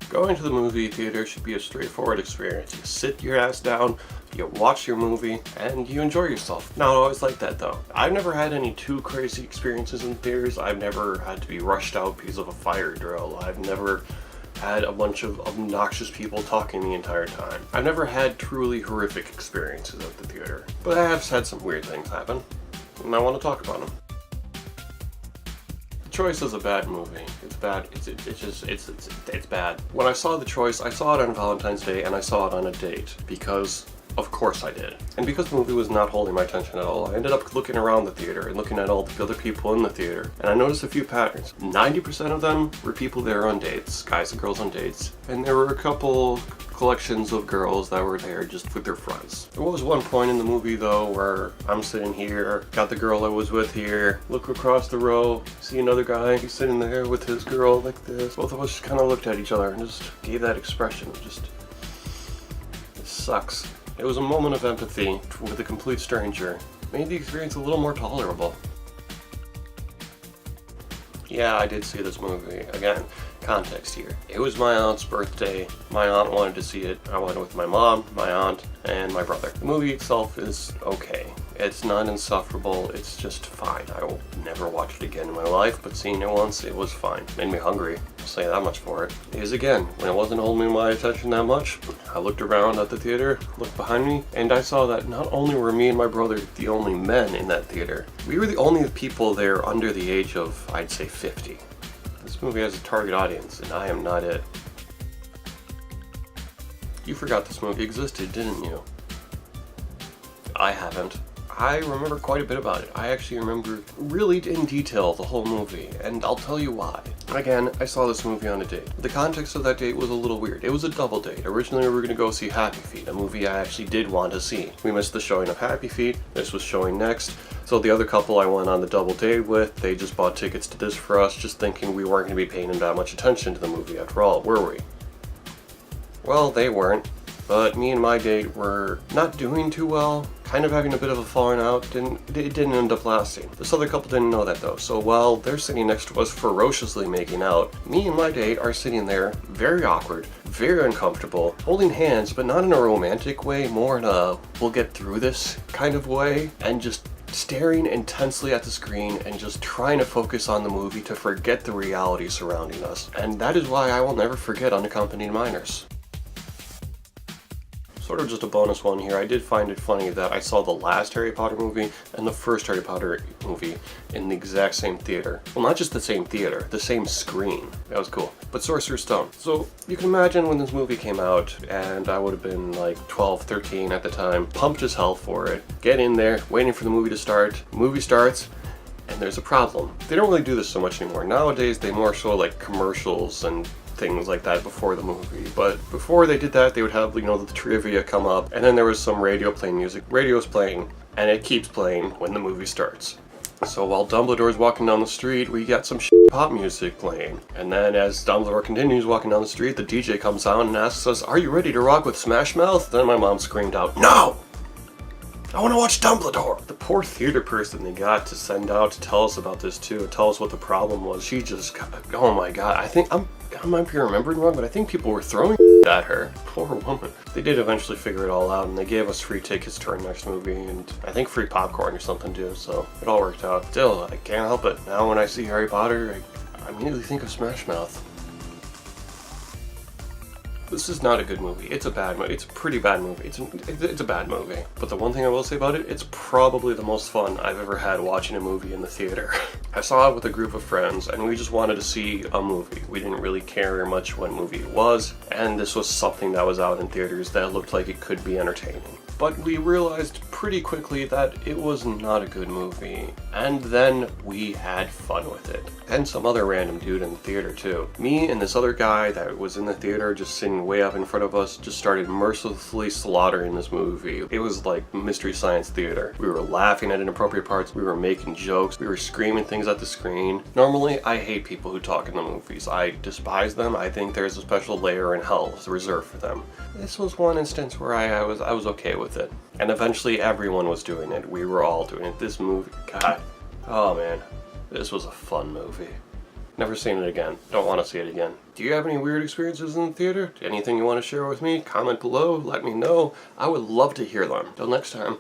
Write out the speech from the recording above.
Going to the movie theater should be a straightforward experience. You sit your ass down, you watch your movie, and you enjoy yourself. Not always like that though. I've never had any too crazy experiences in theaters. I've never had to be rushed out because of a fire drill. I've never had a bunch of obnoxious people talking the entire time. I've never had truly horrific experiences at the theater, but I have had some weird things happen, and I want to talk about them. The Choice is a bad movie. It's bad. It's bad. When I saw The Choice, I saw it on Valentine's Day and I saw it on a date because of course I did. And because the movie was not holding my attention at all, I ended up looking around the theater and looking at all the other people in the theater, and I noticed a few patterns. 90% of them were people there on dates, guys and girls on dates, and there were a couple collections of girls that were there just with their friends. There was one point in the movie though where I'm sitting here, got the girl I was with here, look across the row, see another guy, he's sitting there with his girl like this. Both of us just kind of looked at each other and just gave that expression. Just, it sucks. It was a moment of empathy with a complete stranger. Made the experience a little more tolerable. Yeah, I did see this movie. Again, context here. It was my aunt's birthday. My aunt wanted to see it. I went with my mom, my aunt, and my brother. The movie itself is okay. It's not insufferable, it's just fine. I will never watch it again in my life, but seeing it once, it was fine. Made me hungry, I'll say that much for it. Because again, when it wasn't holding my attention that much, I looked around at the theater, looked behind me, and I saw that not only were me and my brother the only men in that theater, we were the only people there under the age of, I'd say, 50. This movie has a target audience, and I am not it. You forgot this movie existed, didn't you? I haven't. I remember quite a bit about it. I actually remember really in detail the whole movie, and I'll tell you why. Again, I saw this movie on a date. The context of that date was a little weird. It was a double date. Originally we were going to go see Happy Feet, a movie I actually did want to see. We missed the showing of Happy Feet. This was showing next. So the other couple I went on the double date with, they just bought tickets to this for us, just thinking we weren't going to be paying that much attention to the movie after all, were we? Well, they weren't. But me and my date were not doing too well, kind of having a bit of a falling out. It didn't end up lasting. This other couple didn't know that though, so while they're sitting next to us ferociously making out, me and my date are sitting there very awkward, very uncomfortable, holding hands, but not in a romantic way, more in a we'll get through this kind of way, and just staring intensely at the screen and just trying to focus on the movie to forget the reality surrounding us. And that is why I will never forget Unaccompanied Minors. Sort of just a bonus one here, I did find it funny that I saw the last Harry Potter movie and the first Harry Potter movie in the exact same theater. Well, not just the same theater, the same screen. That was cool. But Sorcerer's Stone. So you can imagine when this movie came out, and I would have been like 12, 13 at the time, pumped as hell for it. Get in there, waiting for the movie to start. Movie starts, and there's a problem. They don't really do this so much anymore. Nowadays, they more show like commercials and things like that before the movie, but before they did that, they would have, you know, the trivia come up, and then there was some radio playing music. Radio's playing, and it keeps playing when the movie starts. So while Dumbledore's walking down the street, we got some pop music playing, and then as Dumbledore continues walking down the street, the DJ comes out and asks us, "Are you ready to rock with Smash Mouth?" Then my mom screamed out, "No! I want to watch Dumbledore!" The poor theater person they got to send out to tell us about this too, tell us what the problem was, she just, oh my god, I might be remembering wrong, but I think people were throwing at her. Poor woman. They did eventually figure it all out, and they gave us free tickets to our next movie, and I think free popcorn or something too, so it all worked out. Still, I can't help it. Now when I see Harry Potter, I immediately think of Smash Mouth. This is not a good movie. It's a bad movie. It's a pretty bad movie. It's a bad movie. But the one thing I will say about it, it's probably the most fun I've ever had watching a movie in the theater. I saw it with a group of friends, and we just wanted to see a movie. We didn't really care much what movie it was, and this was something that was out in theaters that looked like it could be entertaining. But we realized pretty quickly that it was not a good movie, and then we had fun with it. And some other random dude in the theater too. Me and this other guy that was in the theater just sitting way up in front of us just started mercilessly slaughtering this movie. It was like Mystery Science Theater. We were laughing at inappropriate parts, we were making jokes, we were screaming things at the screen. Normally, I hate people who talk in the movies. I despise them. I think there's a special layer in hell reserved for them. This was one instance where I was okay with it. And eventually everyone was doing it. We were all doing it. This movie, God, oh man, this was a fun movie. Never seen it again. Don't want to see it again. Do you have any weird experiences in the theater? Anything you want to share with me? Comment below. Let me know. I would love to hear them. Till next time.